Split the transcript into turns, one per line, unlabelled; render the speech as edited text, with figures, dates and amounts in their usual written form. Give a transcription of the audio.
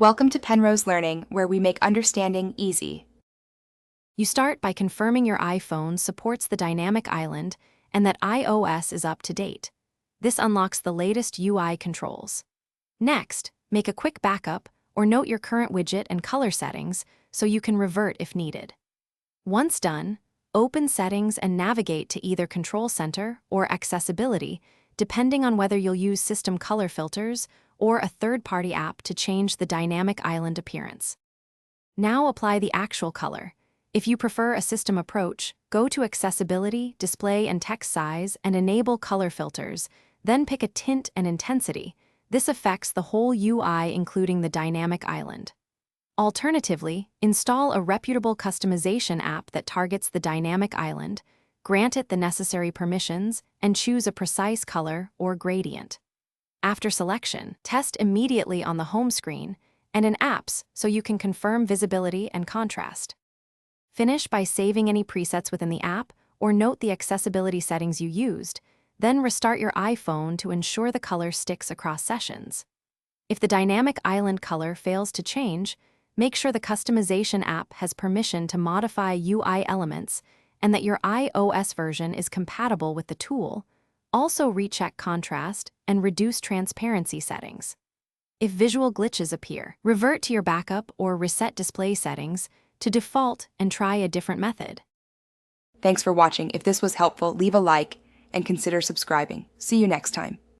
Welcome to Penrose Learning, where we make understanding easy.
You start by confirming your iPhone supports the dynamic island and that iOS is up to date. This unlocks the latest UI controls. Next, make a quick backup or note your current widget and color settings so you can revert if needed. Once done, open Settings and navigate to either Control Center or Accessibility, depending on whether you'll use system color filters or a third-party app to change the dynamic island appearance. Now apply the actual color. If you prefer a system approach, go to Accessibility, Display and Text Size, and enable color filters, then pick a tint and intensity. This affects the whole UI, including the dynamic island. Alternatively, install a reputable customization app that targets the dynamic island, grant it the necessary permissions, and choose a precise color or gradient. After selection, test immediately on the home screen and in apps so you can confirm visibility and contrast. Finish by saving any presets within the app or note the accessibility settings you used, then restart your iPhone to ensure the color sticks across sessions. If the dynamic island color fails to change, make sure the customization app has permission to modify UI elements and that your iOS version is compatible with the tool. Also recheck contrast and reduce transparency settings. If visual glitches appear, revert to your backup or reset display settings to default and try a different method.
Thanks for watching. If this was helpful, leave a like and consider subscribing. See you next time.